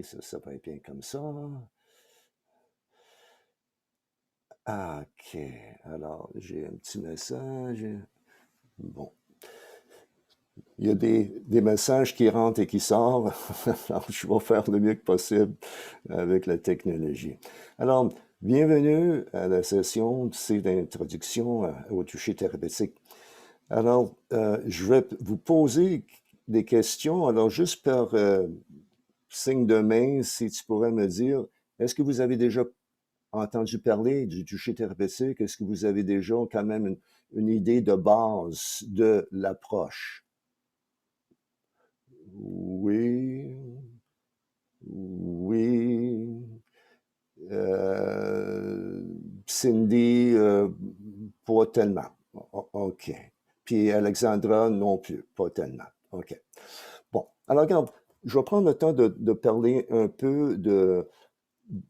ça va être bien comme ça. OK. Alors, j'ai un petit message. Bon. Il y a des messages qui rentrent et qui sortent. Alors, je vais faire le mieux que possible avec la technologie. Alors, bienvenue à la session d'introduction au toucher thérapeutique. Alors, je vais vous poser des questions. Alors, juste par signe de main, si tu pourrais me dire, est-ce que vous avez déjà entendu parler du toucher thérapeutique? Est-ce que vous avez déjà quand même une idée de base de l'approche? Oui, oui. Euh, Cindy, pas tellement. OK. Puis Alexandra, non plus, pas tellement. OK. Bon, alors regarde, je vais prendre le temps de parler un peu de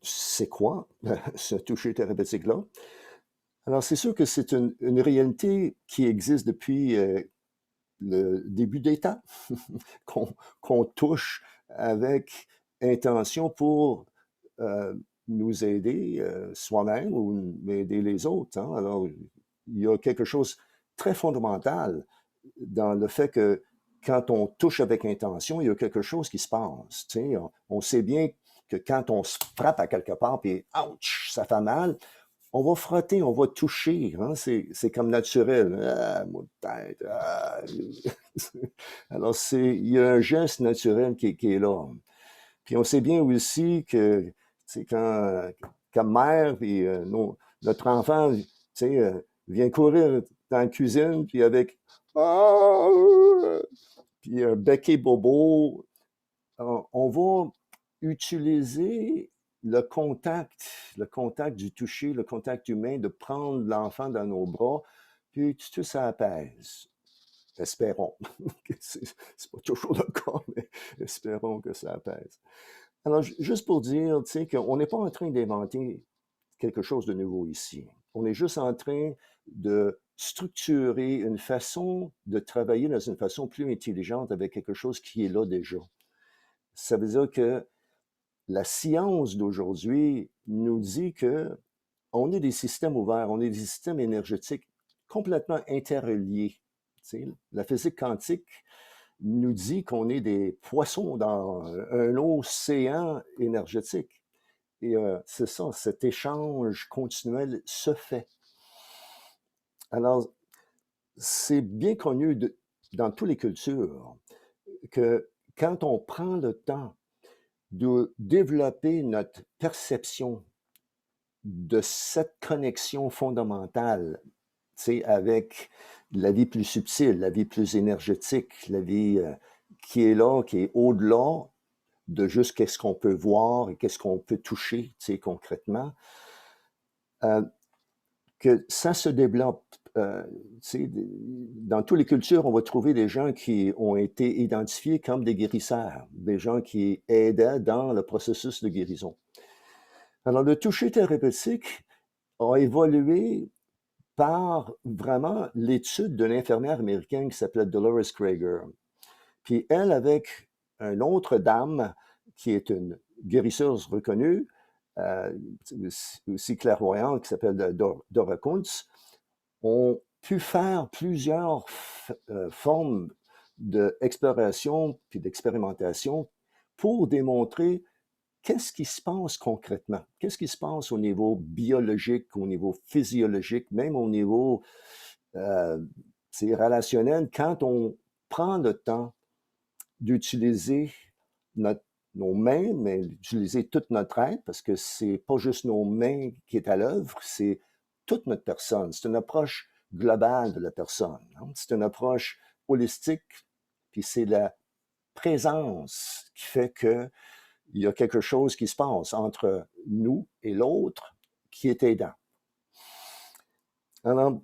c'est quoi ce toucher thérapeutique-là. Alors, c'est sûr que c'est une réalité qui existe depuis le début des temps, qu'on touche avec intention pour euh, nous aider soi-même ou aider les autres. Hein. Alors, il y a quelque chose de très fondamental dans le fait que quand on touche avec intention, il y a quelque chose qui se passe. Tu sais, on sait bien que quand on se frappe à quelque part, puis ouch, ça fait mal, on va frotter, on va toucher. Hein? C'est comme naturel. Ah, mon tête. Ah. Alors, il y a un geste naturel qui est là. Puis on sait bien aussi que c'est quand mère, puis notre enfant, tu sais, vient courir dans la cuisine, puis avec ah, puis un becquet bobo, on va utiliser le contact du toucher, le contact humain, de prendre l'enfant dans nos bras, puis tout ça apaise. Espérons. C'est pas toujours le cas, mais espérons que ça apaise. Alors, juste pour dire, tu sais, qu'on n'est pas en train d'inventer quelque chose de nouveau ici. On est juste en train de structurer une façon de travailler dans une façon plus intelligente avec quelque chose qui est là déjà. Ça veut dire que la science d'aujourd'hui nous dit que on est des systèmes ouverts, on est des systèmes énergétiques complètement interreliés. Tu sais, la physique quantique nous dit qu'on est des poissons dans un océan énergétique. Et c'est ça, cet échange continuel se fait. Alors, c'est bien connu dans toutes les cultures que quand on prend le temps de développer notre perception de cette connexion fondamentale, tu sais, avec la vie plus subtile, la vie plus énergétique, la vie qui est là, qui est au-delà de juste qu'est-ce qu'on peut voir et qu'est-ce qu'on peut toucher, tu sais, concrètement, euh, que ça se développe. Tu sais, dans toutes les cultures, on va trouver des gens qui ont été identifiés comme des guérisseurs, des gens qui aidaient dans le processus de guérison. Alors, le toucher thérapeutique a évolué par vraiment l'étude d'une infirmière américaine qui s'appelait Dolores Krager. Puis elle, avec une autre dame qui est une guérisseuse reconnue, euh, aussi clairvoyante, qui s'appelle Dora Kuntz, ont pu faire plusieurs formes d'exploration puis d'expérimentation pour démontrer qu'est-ce qui se passe concrètement, qu'est-ce qui se passe au niveau biologique, au niveau physiologique, même au niveau euh, relationnel, quand on prend le temps d'utiliser nos mains, mais d'utiliser toute notre être, parce que c'est pas juste nos mains qui est à l'œuvre, c'est toute notre personne. C'est une approche globale de la personne. Hein? C'est une approche holistique, puis c'est la présence qui fait que il y a quelque chose qui se passe entre nous et l'autre qui est aidant. Alors,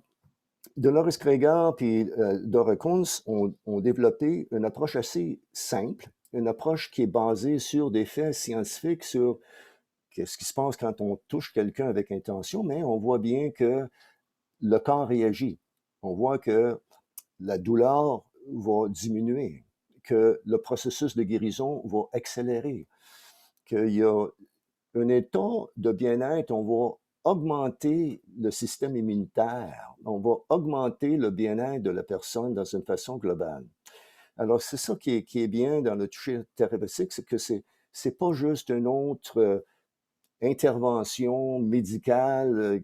Dolores Krager et Dora Kuntz ont développé une approche assez simple, une approche qui est basée sur des faits scientifiques, sur qu'est-ce qui se passe quand on touche quelqu'un avec intention, mais on voit bien que le corps réagit. On voit que la douleur va diminuer, que le processus de guérison va accélérer. qu'il y a un état de bien-être, on va augmenter le système immunitaire, on va augmenter le bien-être de la personne dans une façon globale. Alors, c'est ça qui est bien dans le toucher thérapeutique, c'est que c'est pas juste une autre intervention médicale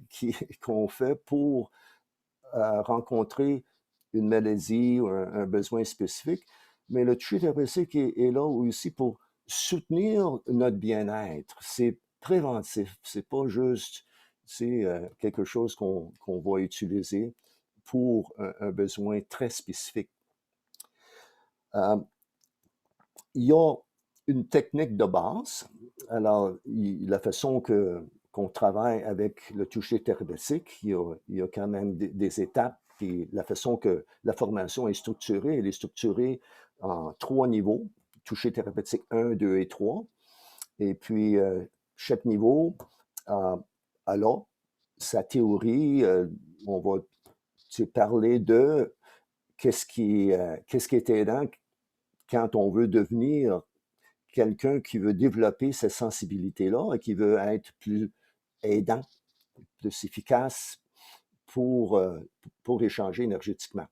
qu'on fait pour rencontrer une maladie ou un besoin spécifique, mais le toucher thérapeutique est là aussi pour soutenir notre bien-être. C'est préventif, c'est pas juste quelque chose qu'on va utiliser pour un besoin très spécifique. Euh, il y a une technique de base. Alors, la façon qu'on travaille avec le toucher thérapeutique, il y a quand même des étapes. Puis la façon que la formation est structurée, elle est structurée en 3 niveaux, toucher thérapeutique 1, 2 et 3. Et puis, chaque niveau a là sa théorie. On va parler de qu'est-ce qui est aidant quand on veut devenir quelqu'un qui veut développer cette sensibilité-là et qui veut être plus aidant, plus efficace pour échanger énergétiquement.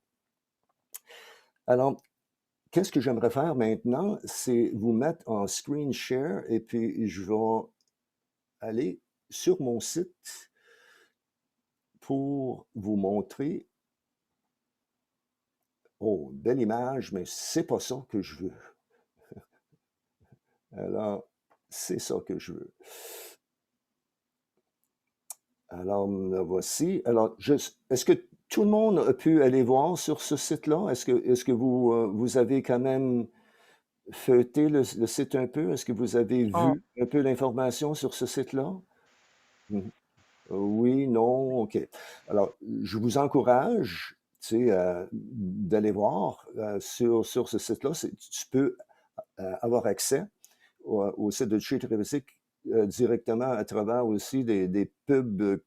Alors, qu'est-ce que j'aimerais faire maintenant? C'est vous mettre en screen share et puis je vais aller sur mon site pour vous montrer. Oh, belle image, mais c'est pas ça que je veux. Alors, c'est ça que je veux. Alors, voici. Alors, est-ce que tout le monde a pu aller voir sur ce site-là? Est-ce que vous avez quand même feuilleté le site un peu? Est-ce que vous avez On- vu un peu l'information sur ce site-là? Mhm. Oui, non, OK. Alors, je vous encourage, d'aller voir sur ce site-là. Tu peux avoir accès au site de Toucher Thérapeutique directement à travers aussi des pubs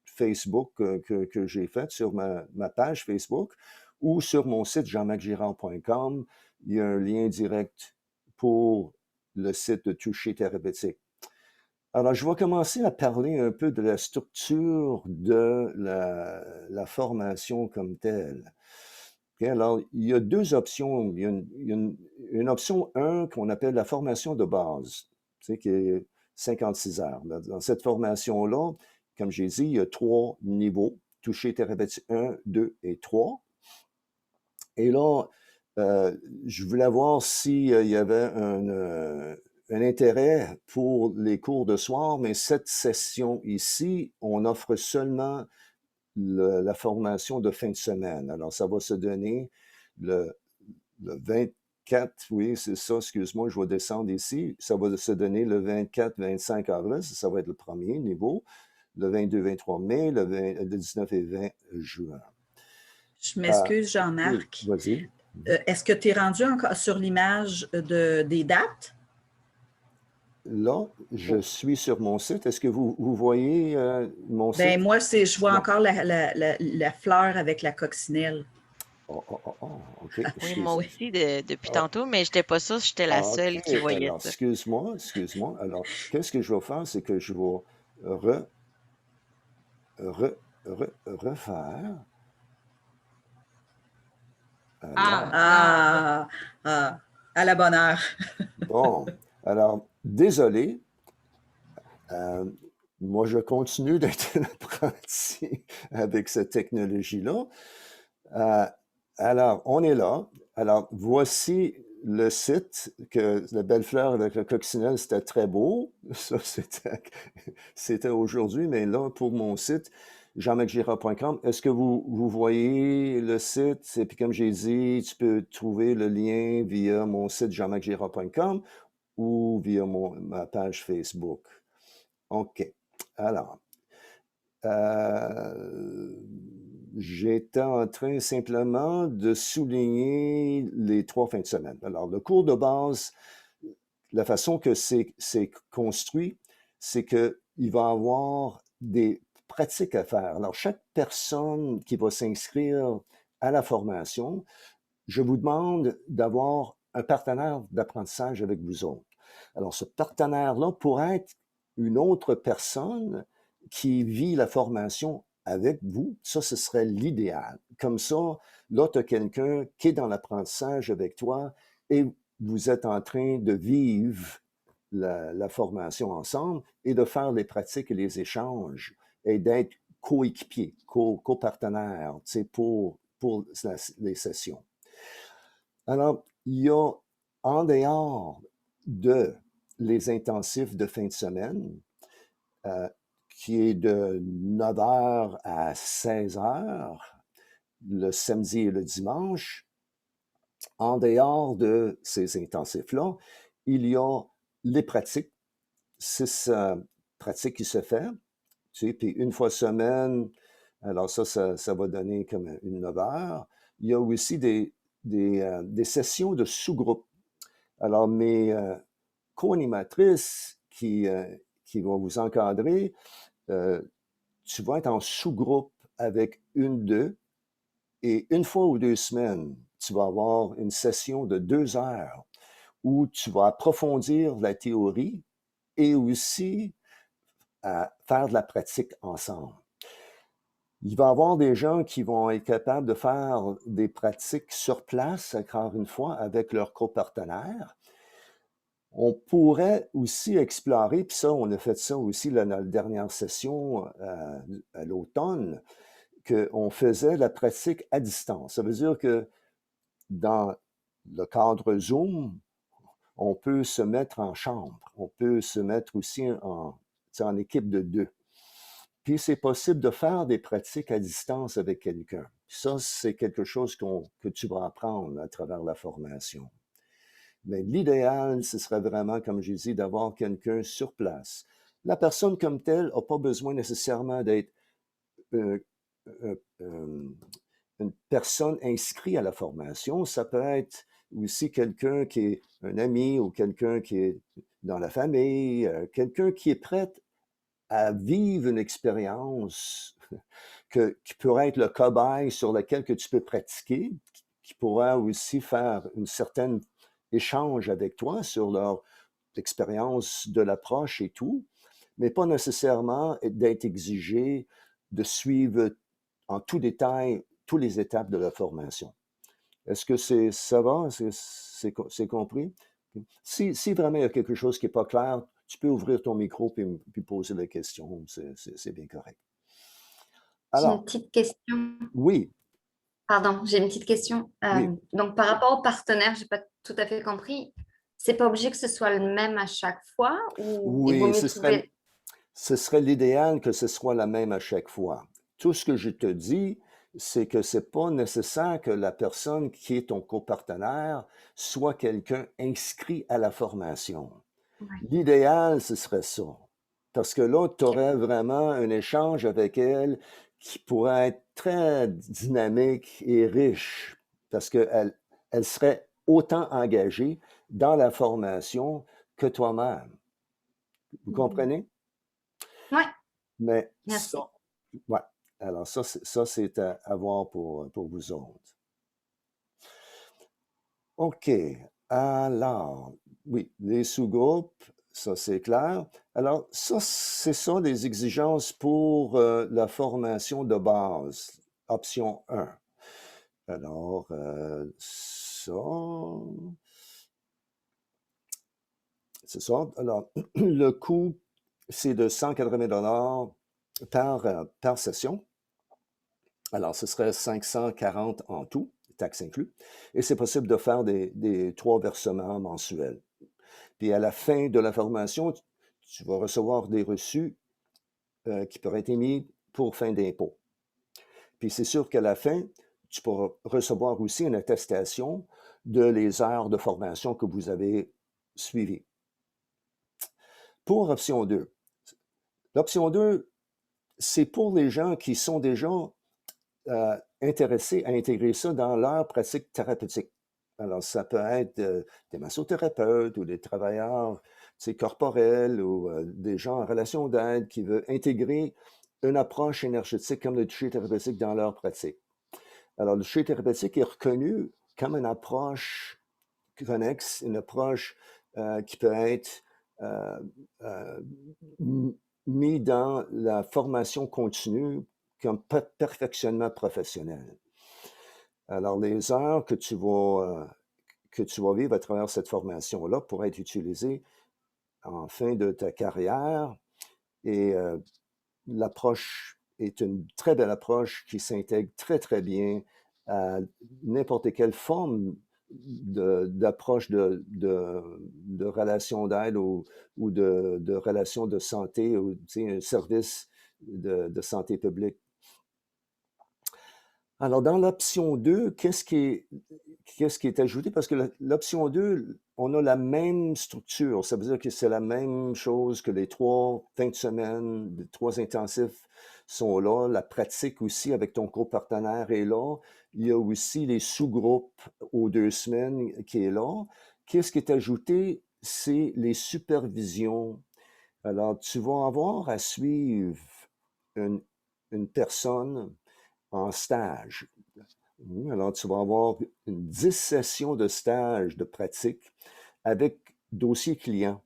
Facebook que j'ai faites sur ma page Facebook ou sur mon site jeanmacgirard.com. Il y a un lien direct pour le site de Toucher Thérapeutique. Alors, je vais commencer à parler un peu de la structure de la formation comme telle. Okay, alors, il y a 2 options. Il y a une option 1 qu'on appelle la formation de base, qui est 56 heures. Dans cette formation-là, comme j'ai dit, il y a 3 niveaux, toucher thérapeutique 1, 2 et 3. Et là, je voulais voir s'il y avait un intérêt pour les cours de soir, mais cette session ici, on offre seulement la formation de fin de semaine. Alors, ça va se donner le 24, oui, c'est ça, excuse-moi, je vais descendre ici. Ça va se donner le 24-25 avril, ça va être le premier niveau, le 22-23 mai, le 19 et 20 juin. Je m'excuse, Oui, Jean-Marc. vas-y. Est-ce que tu es rendu encore sur l'image des dates? Là, je suis sur mon site. Est-ce que vous voyez mon Ben site? moi, je vois Non. encore la fleur avec la coccinelle. Oh, oh, oh, oh, OK, Oui, excuse. moi moi aussi, Depuis Ah, tantôt, mais j'étais pas sûre si j'étais la OK, seule qui voyait alors, ça. excuse-moi, excuse-moi. Alors, qu'est-ce que je vais faire? C'est que je vais re, refaire. Ah, Alors, non. À la bonne heure. bon. Alors, désolé. euh, moi, je continue d'être un apprenti avec cette technologie-là. Euh, alors, on est là. Alors, voici le site que la belle fleur avec le coccinelle, c'était très beau. Ça, c'était aujourd'hui, mais là, pour mon site, jeanmacgirard.com, est-ce que vous voyez le site? Et puis, comme j'ai dit, tu peux trouver le lien via mon site jeanmacgirard.com ou via ma page Facebook. OK. Alors, euh, j'étais en train simplement de souligner les 3 fins de semaine. Alors, le cours de base, la façon que c'est construit, c'est qu'il va y avoir des pratiques à faire. Alors, chaque personne qui va s'inscrire à la formation, je vous demande d'avoir un partenaire d'apprentissage avec vous autres. Alors, ce partenaire-là pourrait être une autre personne qui vit la formation avec vous. Ça, ce serait l'idéal. Comme ça, là, tu as quelqu'un qui est dans l'apprentissage avec toi et vous êtes en train de vivre la formation ensemble et de faire les pratiques et les échanges et d'être coéquipiers, copartenaires, tu sais, pour les sessions. Alors, il y a, en dehors de les intensifs de fin de semaine, qui est de 9h à 16h, le samedi et le dimanche, en dehors de ces intensifs-là, il y a les pratiques, 6 pratiques qui se font, tu sais, puis une fois semaine, alors ça va donner comme une 9 heures. Il y a aussi des sessions de sous-groupes. Alors, mes co-animatrices qui vont vous encadrer, tu vas être en sous-groupe avec une d'eux et une fois ou 2 semaines, tu vas avoir une session de 2 heures où tu vas approfondir la théorie et aussi faire de la pratique ensemble. Il va y avoir des gens qui vont être capables de faire des pratiques sur place, encore une fois, avec leurs copartenaires. On pourrait aussi explorer, puis ça, on a fait ça aussi dans la dernière session à l'automne, qu'on faisait la pratique à distance. Ça veut dire que dans le cadre Zoom, on peut se mettre en chambre, on peut se mettre aussi en équipe de 2. Puis c'est possible de faire des pratiques à distance avec quelqu'un. Ça, c'est quelque chose que tu vas apprendre à travers la formation. Mais l'idéal, ce serait vraiment, comme j'ai dit, d'avoir quelqu'un sur place. La personne comme telle n'a pas besoin nécessairement d'être une personne inscrite à la formation. Ça peut être aussi quelqu'un qui est un ami ou quelqu'un qui est dans la famille, quelqu'un qui est prêt à vivre une expérience qui pourrait être le cobaye sur lequel que tu peux pratiquer, qui pourrait aussi faire une certaine échange avec toi sur leur expérience de l'approche et tout, mais pas nécessairement d'être exigé de suivre en tout détail toutes les étapes de la formation. Est-ce que ça va? C'est compris? Si vraiment il y a quelque chose qui n'est pas clair, tu peux ouvrir ton micro puis poser la question. C'est bien correct. J'ai une Alors, petite question. oui, Pardon, j'ai une petite question. oui. Donc, par rapport au partenaire, j'ai pas tout à fait compris. C'est pas obligé que ce soit le même à chaque fois ou il vaut Oui, mieux trouver. ce serait l'idéal que ce soit la même à chaque fois. Tout ce que je te dis, c'est que c'est pas nécessaire que la personne qui est ton copartenaire soit quelqu'un inscrit à la formation. Ouais. L'idéal, ce serait ça. Parce que là, tu Ok. aurais vraiment un échange avec elle qui pourrait être très dynamique et riche. Parce qu'elle serait autant engagée dans la formation que toi-même. Vous comprenez? Ouais, Mais merci. ça, ouais. Alors ça, c'est à voir pour vous autres. OK. Alors, oui, les sous-groupes, ça c'est clair. Alors, ça, c'est ça les exigences pour la formation de base, option 1. Alors, ça, c'est ça. Alors, le coût, c'est de 180 $ par session. Alors, ce serait 540 en tout, taxes inclus. Et c'est possible de faire des 3 versements mensuels. Puis à la fin de la formation, tu vas recevoir des reçus qui pourraient être émis pour fin d'impôt. Puis c'est sûr qu'à la fin, tu pourras recevoir aussi une attestation de les heures de formation que vous avez suivies. Pour option 2, l'option 2, c'est pour les gens qui sont déjà intéressés à intégrer ça dans leur pratique thérapeutique. Alors, ça peut être des massothérapeutes ou des travailleurs corporels ou des gens en relation d'aide qui veulent intégrer une approche énergétique comme le toucher thérapeutique dans leur pratique. Alors, le toucher thérapeutique est reconnu comme une approche connexe, une approche qui peut être mis dans la formation continue comme perfectionnement professionnel. Alors, les heures que tu vas vivre à travers cette formation-là pourraient être utilisées en fin de ta carrière et l'approche est une très belle approche qui s'intègre très, très bien à n'importe quelle forme d'approche de relation d'aide ou de relation de santé ou un service de santé publique. Alors, dans l'option 2, qu'est-ce qui est ajouté? Parce que l'option 2, on a la même structure. Ça veut dire que c'est la même chose que les 3 fins de semaine, les 3 intensifs sont là. La pratique aussi avec ton copartenaire est là. Il y a aussi les sous-groupes aux 2 semaines qui est là. Qu'est-ce qui est ajouté? C'est les supervisions. Alors, tu vas avoir à suivre une personne en stage. Alors, tu vas avoir 10 sessions de stage de pratique avec dossier client.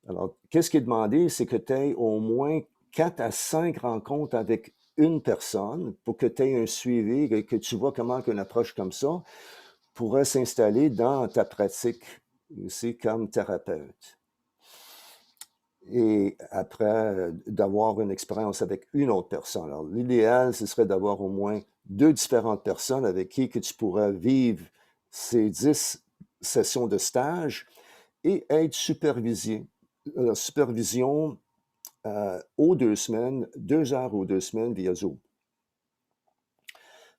Alors, qu'est-ce qui est demandé? C'est que tu aies au moins 4 à 5 rencontres avec une personne pour que tu aies un suivi, que tu vois comment une approche comme ça pourrait s'installer dans ta pratique aussi comme thérapeute. Et après, d'avoir une expérience avec une autre personne. Alors, l'idéal, ce serait d'avoir au moins 2 différentes personnes avec qui que tu pourrais vivre ces 10 sessions de stage et être supervisé. Supervision aux 2 semaines, 2 heures aux 2 semaines via Zoom.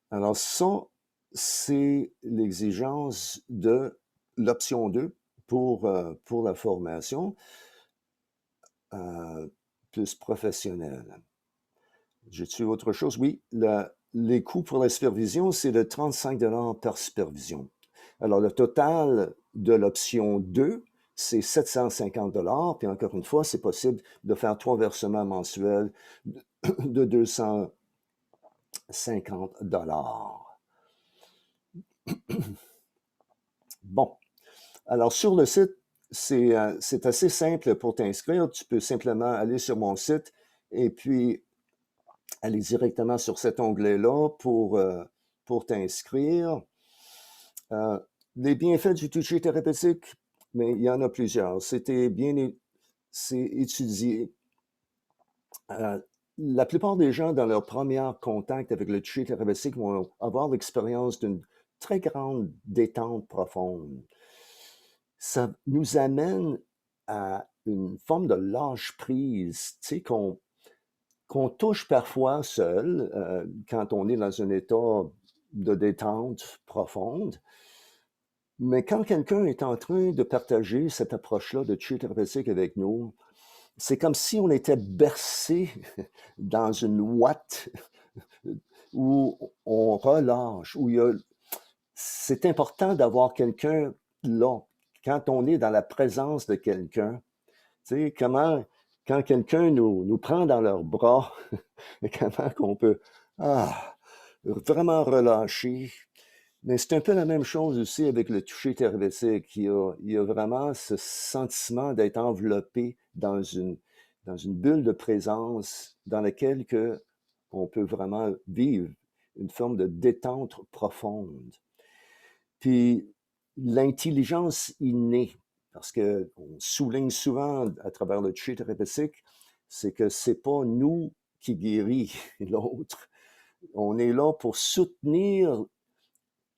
Alors, ça, c'est l'exigence de l'option 2 pour la formation. Plus professionnel. J'ai-tu autre chose? Oui, les coûts pour la supervision, c'est de 35 $ par supervision. Alors, le total de l'option 2, c'est 750 $. Puis encore une fois, c'est possible de faire 3 versements mensuels de 250 $. Bon. Alors, sur le site, c'est assez simple pour t'inscrire. Tu peux simplement aller sur mon site et puis aller directement sur cet onglet-là pour t'inscrire. Les bienfaits du toucher thérapeutique, mais il y en a plusieurs. C'est étudié. La plupart des gens, dans leur premier contact avec le toucher thérapeutique, vont avoir l'expérience d'une très grande détente profonde. Ça nous amène à une forme de lâche-prise, tu sais, qu'on touche parfois seul quand on est dans un état de détente profonde. Mais quand quelqu'un est en train de partager cette approche-là de toucher thérapeutique avec nous, c'est comme si on était bercé dans une ouate où on relâche, c'est important d'avoir quelqu'un là. Quand on est dans la présence de quelqu'un, tu sais, quand quelqu'un nous prend dans leurs bras, comment qu'on peut vraiment relâcher. Mais c'est un peu la même chose aussi avec le toucher thérapeutique. Il y a vraiment ce sentiment d'être enveloppé dans une bulle de présence dans laquelle on peut vraiment vivre une forme de détente profonde. Puis l'intelligence innée, parce qu'on souligne souvent à travers le toucher thérapeutique, c'est que c'est pas nous qui guérit l'autre. On est là pour soutenir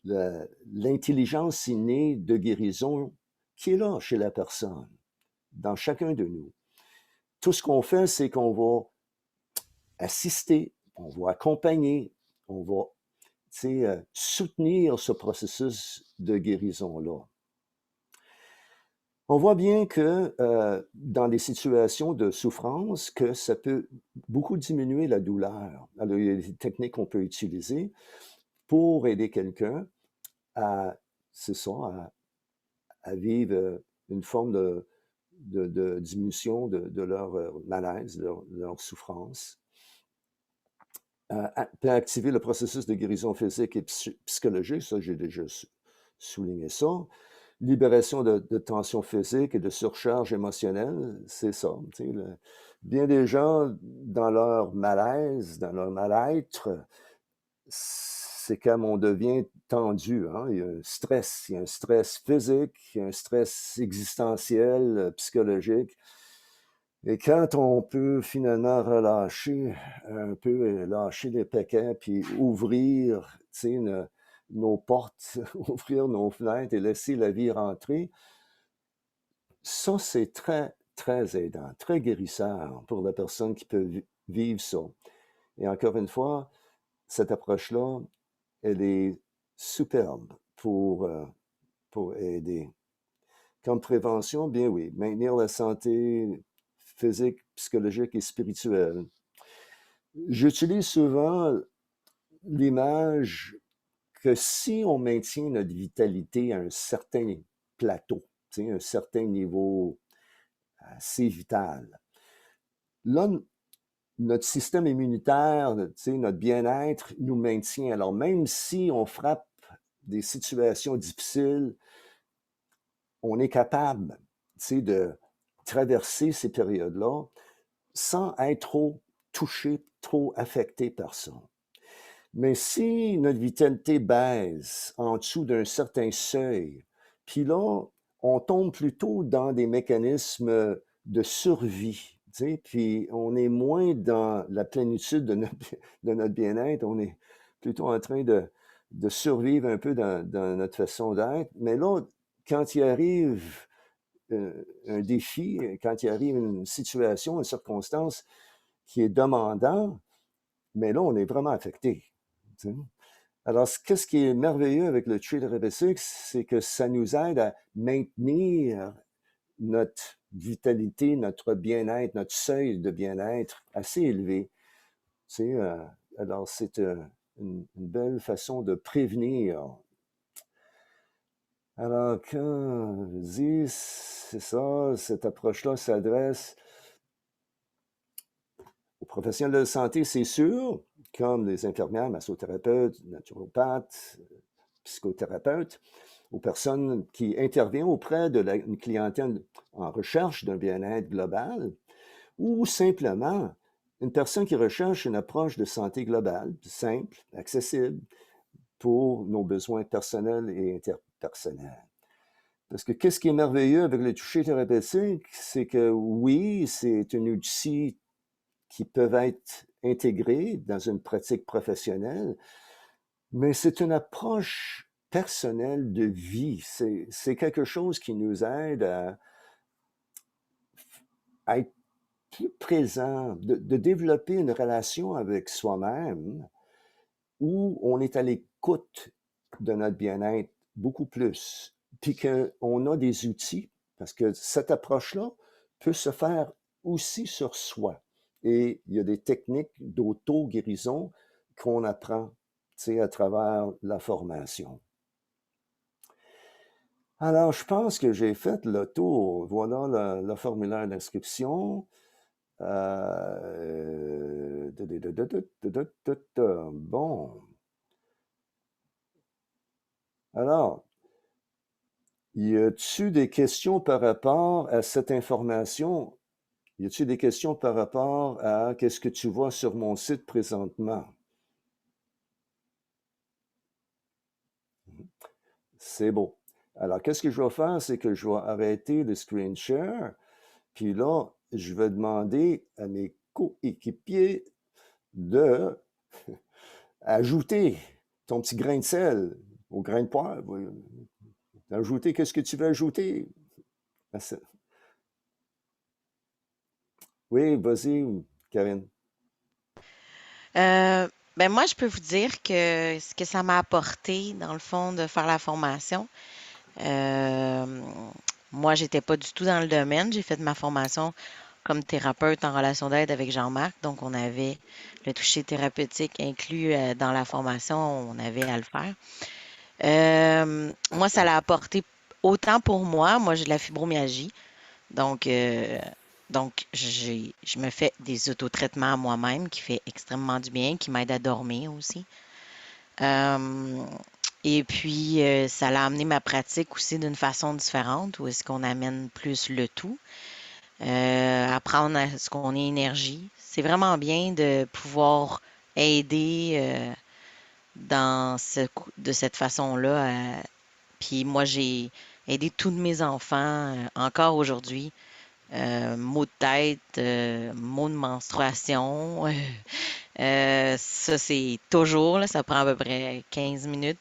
l'intelligence innée de guérison qui est là chez la personne, dans chacun de nous. Tout ce qu'on fait, c'est qu'on va assister, on va accompagner, on va soutenir ce processus de guérison-là. On voit bien que dans des situations de souffrance, que ça peut beaucoup diminuer la douleur. Alors, il y a des techniques qu'on peut utiliser pour aider quelqu'un à vivre une forme de diminution de leur malaise, de leur souffrance. Peut activer le processus de guérison physique et psychologique, ça j'ai déjà souligné ça. libération de tension physique et de surcharge émotionnelle, c'est ça. Bien des gens, dans leur malaise, dans leur mal-être, c'est comme on devient tendu. Hein? Il y a un stress physique, il y a un stress existentiel, psychologique. Et quand on peut finalement relâcher un peu, lâcher les paquets, puis ouvrir nos portes, ouvrir nos fenêtres et laisser la vie rentrer, ça, c'est très, très aidant, très guérisseur pour la personne qui peut vivre ça. Et encore une fois, cette approche-là, elle est superbe pour aider. Comme prévention, bien oui, maintenir la santé physique, psychologique et spirituelle. J'utilise souvent l'image que si on maintient notre vitalité à un certain plateau, un certain niveau assez vital, là, notre système immunitaire, notre bien-être nous maintient. Alors, même si on frappe des situations difficiles, on est capable de traverser ces périodes-là sans être trop touché, trop affecté par ça. Mais si notre vitalité baisse en dessous d'un certain seuil, puis là, on tombe plutôt dans des mécanismes de survie, puis on est moins dans la plénitude de notre bien-être, on est plutôt en train de survivre un peu dans notre façon d'être. Mais là, quand il arrive un défi, quand il arrive une situation, une circonstance qui est demandant, mais là, on est vraiment affecté. Alors, qu'est-ce qui est merveilleux avec le Tree Thérapeutique, c'est que ça nous aide à maintenir notre vitalité, notre bien-être, notre seuil de bien-être assez élevé. Alors, c'est une belle façon de prévenir. Alors, quand je dis, c'est ça, cette approche-là s'adresse aux professionnels de santé, c'est sûr, comme les infirmières, massothérapeutes, naturopathes, psychothérapeutes, aux personnes qui interviennent auprès de une clientèle en recherche d'un bien-être global, ou simplement une personne qui recherche une approche de santé globale, simple, accessible, pour nos besoins personnels et interpersonnels. Parce que qu'est-ce qui est merveilleux avec le toucher thérapeutique, c'est que oui, c'est un outil qui peut être intégré dans une pratique professionnelle, mais c'est une approche personnelle de vie. C'est quelque chose qui nous aide à être plus présent, de développer une relation avec soi-même où on est à l'écoute de notre bien-être beaucoup plus, puis qu'on a des outils, parce que cette approche-là peut se faire aussi sur soi. Et il y a des techniques d'auto-guérison qu'on apprend à travers la formation. Alors, je pense que j'ai fait le tour. Voilà le formulaire d'inscription. Bon. Alors, y a-t-il des questions par rapport à cette information? Y a-t-il des questions par rapport à qu'est-ce que tu vois sur mon site présentement? C'est beau. Alors, qu'est-ce que je vais faire? C'est que je vais arrêter le screen share. Puis là, je vais demander à mes coéquipiers de ajouter ton petit grain de sel au grain de poivre. Ajouter, qu'est-ce que tu veux ajouter? Oui, vas-y, Karine. Ben moi, je peux vous dire que ce que ça m'a apporté, dans le fond, de faire la formation, moi, j'étais pas du tout dans le domaine. J'ai fait ma formation comme thérapeute en relation d'aide avec Jean-Marc. Donc, on avait le toucher thérapeutique inclus dans la formation. On avait à le faire. Moi, ça l'a apporté autant pour moi. Moi, j'ai de la fibromyalgie. Donc, je me fais des autotraitements à moi-même qui fait extrêmement du bien, qui m'aide à dormir aussi. Et puis, ça l'a amené ma pratique aussi d'une façon différente, où est-ce qu'on amène plus le tout, apprendre à ce qu'on ait énergie. C'est vraiment bien de pouvoir aider de cette façon-là. Puis moi, j'ai aidé tous mes enfants encore aujourd'hui. Maux de tête, maux de menstruation. Ça, c'est toujours, là, ça prend à peu près 15 minutes.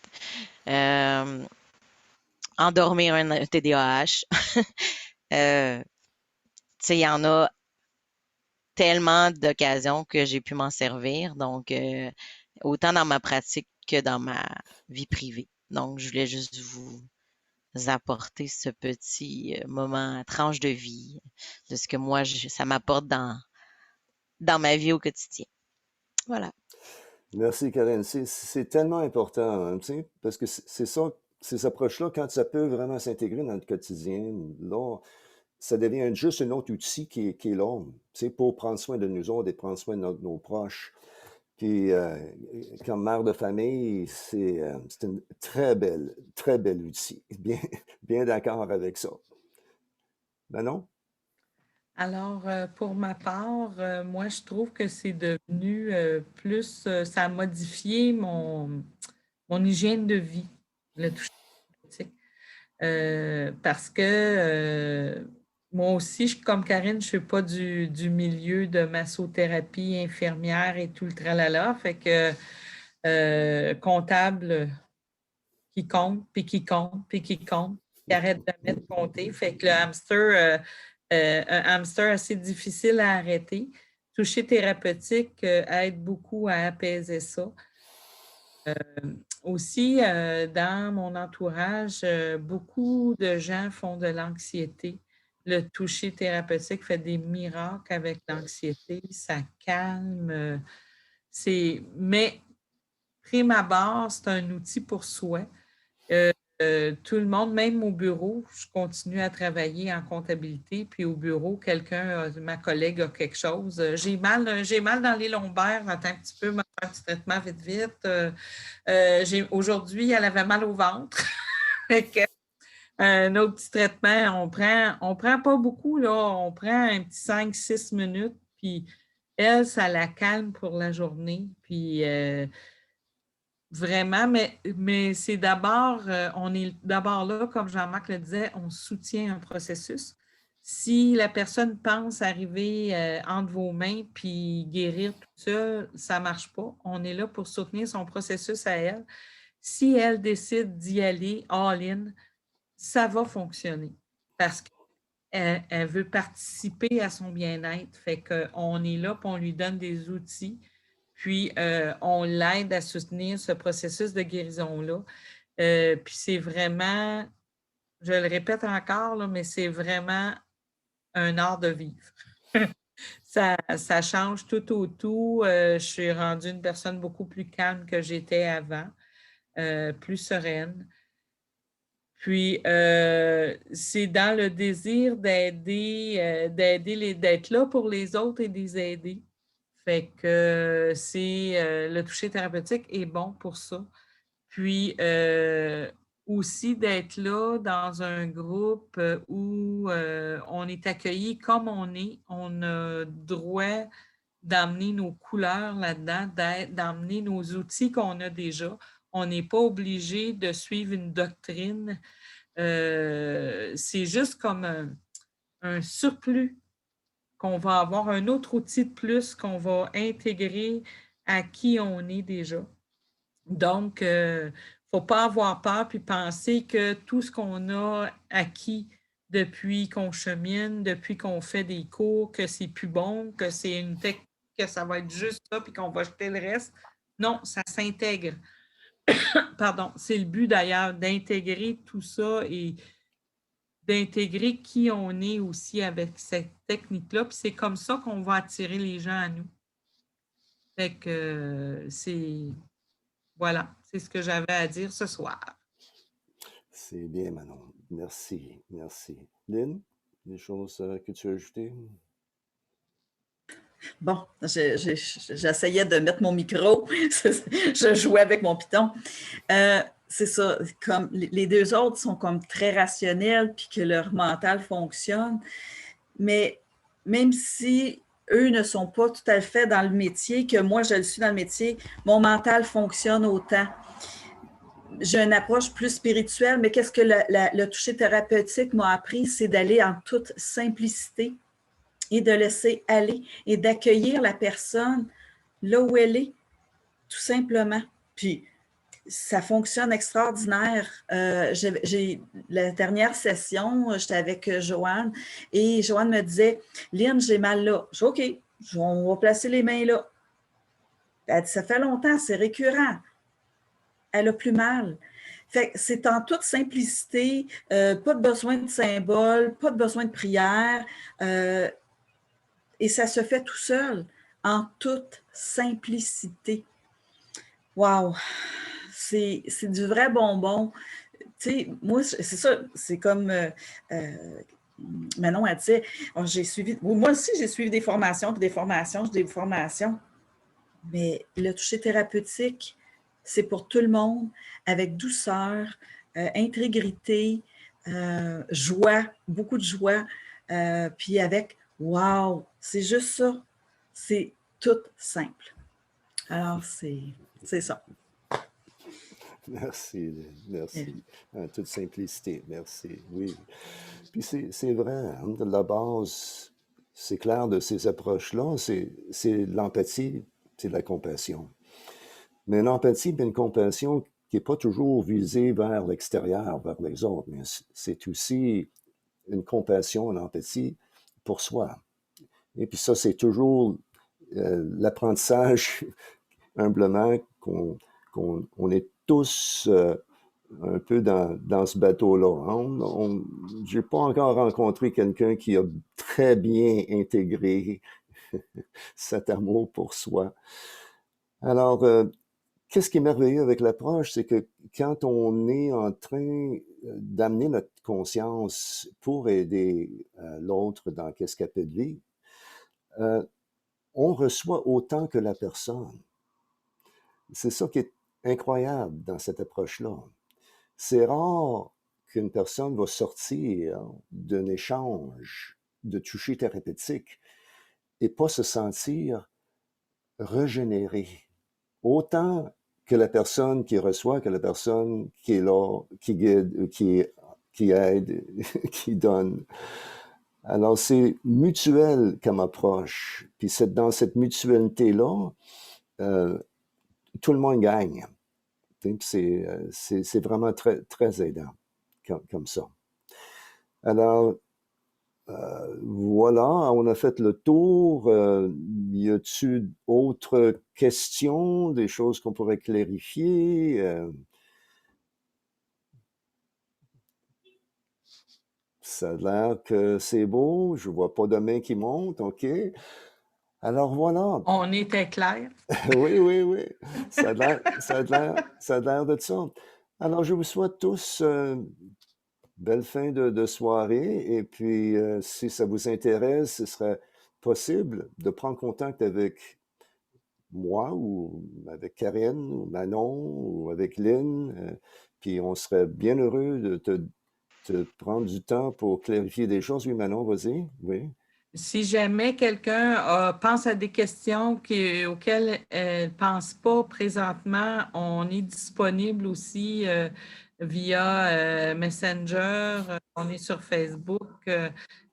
Endormir un TDAH. Tu sais, il y en a tellement d'occasions que j'ai pu m'en servir. Donc, autant dans ma pratique que dans ma vie privée. Donc, je voulais juste vous apporter ce petit moment, tranche de vie, de ce que moi, ça m'apporte dans ma vie au quotidien. Voilà. Merci, Karine. C'est tellement important, hein, tu sais, parce que c'est ça, ces approches-là, quand ça peut vraiment s'intégrer dans le quotidien, là, ça devient juste un autre outil qui est là, tu sais, pour prendre soin de nous autres et prendre soin de nos proches. Puis, comme mère de famille, c'est une très belle outil. Bien, bien d'accord avec ça. Ben non? Alors, pour ma part, moi, je trouve que c'est devenu plus, ça a modifié mon hygiène de vie, le toucher thérapeutique. Parce que moi aussi, comme Karine, je ne suis pas du milieu de massothérapie, infirmière et tout le tralala. Fait que comptable qui compte, puis qui compte, puis qui compte, qui arrête jamais de compter. Fait que le hamster, un hamster assez difficile à arrêter. Toucher thérapeutique aide beaucoup à apaiser ça. Aussi, dans mon entourage, beaucoup de gens font de l'anxiété. Le toucher thérapeutique fait des miracles avec l'anxiété, ça calme. Mais, prime abord, c'est un outil pour soi. Tout le monde, même au bureau, je continue à travailler en comptabilité, puis au bureau, ma collègue a quelque chose. J'ai mal dans les lombaires, attends un petit peu, me faire un petit traitement vite, vite. Aujourd'hui, elle avait mal au ventre. Un autre petit traitement, on prend pas beaucoup, là, on prend un petit 5-6 minutes, puis elle, ça la calme pour la journée. Puis vraiment, mais c'est d'abord, on est d'abord là, comme Jean-Marc le disait, on soutient un processus. Si la personne pense arriver entre vos mains puis guérir tout seul, ça ne marche pas. On est là pour soutenir son processus à elle. Si elle décide d'y aller all-in, ça va fonctionner parce qu'elle veut participer à son bien-être. Fait qu'on est là, puis on lui donne des outils. Puis, on l'aide à soutenir ce processus de guérison-là. Puis, c'est vraiment, je le répète encore, là, mais c'est vraiment un art de vivre. Ça change tout au tout. Je suis rendue une personne beaucoup plus calme que j'étais avant, plus sereine. Puis, c'est dans le désir d'être là pour les autres et de les aider. Fait que le toucher thérapeutique est bon pour ça. Puis aussi d'être là dans un groupe où on est accueilli comme on est. On a droit d'amener nos couleurs là-dedans, d'amener nos outils qu'on a déjà. On n'est pas obligé de suivre une doctrine. C'est juste comme un surplus qu'on va avoir, un autre outil de plus qu'on va intégrer à qui on est déjà. Donc, il ne faut pas avoir peur puis penser que tout ce qu'on a acquis depuis qu'on chemine, depuis qu'on fait des cours, que c'est plus bon, que c'est une technique, que ça va être juste ça puis qu'on va jeter le reste. Non, ça s'intègre. Pardon, c'est le but d'ailleurs, d'intégrer tout ça et d'intégrer qui on est aussi avec cette technique-là. Puis c'est comme ça qu'on va attirer les gens à nous. Fait que voilà, c'est ce que j'avais à dire ce soir. C'est bien, Manon. Merci, merci. Lynn, des choses que tu as ajoutées? Bon, j'essayais de mettre mon micro. Je jouais avec mon piton. c'est ça, comme les deux autres sont comme très rationnels puis que leur mental fonctionne. Mais même si eux ne sont pas tout à fait dans le métier, que moi je le suis dans le métier, mon mental fonctionne autant. J'ai une approche plus spirituelle, mais qu'est-ce que le toucher thérapeutique m'a appris, c'est d'aller en toute simplicité et de laisser aller et d'accueillir la personne là où elle est, tout simplement. Puis, ça fonctionne extraordinaire. La dernière session, j'étais avec Joanne et Joanne me disait, Lynn, j'ai mal là. Je dis, OK, on va placer les mains là. Elle dit, ça fait longtemps, c'est récurrent. Elle a plus mal. Fait que c'est en toute simplicité, pas de besoin de symboles, pas de besoin de prière, et ça se fait tout seul, en toute simplicité. Wow! C'est du vrai bonbon. Tu sais, moi, c'est ça, c'est comme Manon a dit, oh, moi aussi, j'ai suivi des formations, puis des formations, mais le toucher thérapeutique, c'est pour tout le monde, avec douceur, intégrité, joie, beaucoup de joie, puis avec wow, c'est juste ça. C'est tout simple. Alors, c'est ça. Merci, merci. En toute simplicité, merci. Oui. Puis c'est vrai, hein, de la base, c'est clair de ces approches-là, c'est l'empathie, c'est de la compassion. Mais une empathie et une compassion qui n'est pas toujours visée vers l'extérieur, vers les autres, mais c'est aussi une compassion, une empathie pour soi. Et puis ça, c'est toujours l'apprentissage, humblement, qu'on est tous un peu dans ce bateau-là. Hein. Je n'ai pas encore rencontré quelqu'un qui a très bien intégré cet amour pour soi. Alors, qu'est-ce qui est merveilleux avec l'approche, c'est que quand on est en train d'amener notre conscience pour aider l'autre dans qu'est-ce qu'elle peut vivre, on reçoit autant que la personne. C'est ça qui est incroyable dans cette approche-là. C'est rare qu'une personne va sortir d'un échange de toucher thérapeutique et pas se sentir régénérée. Autant que la personne qui reçoit, que la personne qui est là, qui guide, qui aide, qui donne. Alors, c'est mutuel comme approche. Puis dans cette mutualité-là, tout le monde gagne. C'est vraiment très, très aidant comme ça. Alors, voilà, on a fait le tour. Y a-t-il d'autres questions, des choses qu'on pourrait clarifier? Ça a l'air que c'est beau. Je vois pas de main qui monte. OK. Alors voilà. On était clair. Oui, oui, oui. Ça a l'air de ça. Alors, je vous souhaite tous belle fin de soirée. Et puis, si ça vous intéresse, ce serait possible de prendre contact avec moi ou avec Karine ou Manon ou avec Lynn. Puis, on serait bien heureux de te prendre du temps pour clarifier des choses. Oui, Manon, vas-y. Oui. Si jamais quelqu'un pense à des questions auxquelles elle ne pense pas présentement, on est disponible aussi via Messenger, on est sur Facebook.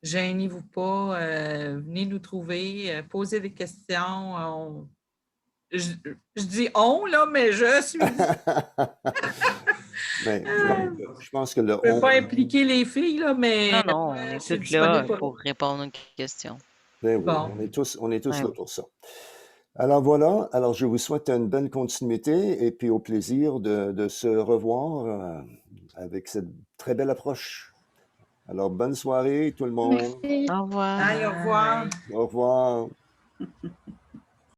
Gênez-vous pas, venez nous trouver, posez des questions. Je dis on, là, mais je suis. Mais je pense que le Je ne peux pas impliquer les filles, là, mais. Non, on est tous là pour répondre aux questions. Ben oui, Bon. on est tous là pour ça. Alors voilà, alors je vous souhaite une bonne continuité et puis au plaisir de se revoir avec cette très belle approche. Alors bonne soirée tout le monde. Merci. Au revoir. Bye, au revoir. Au revoir.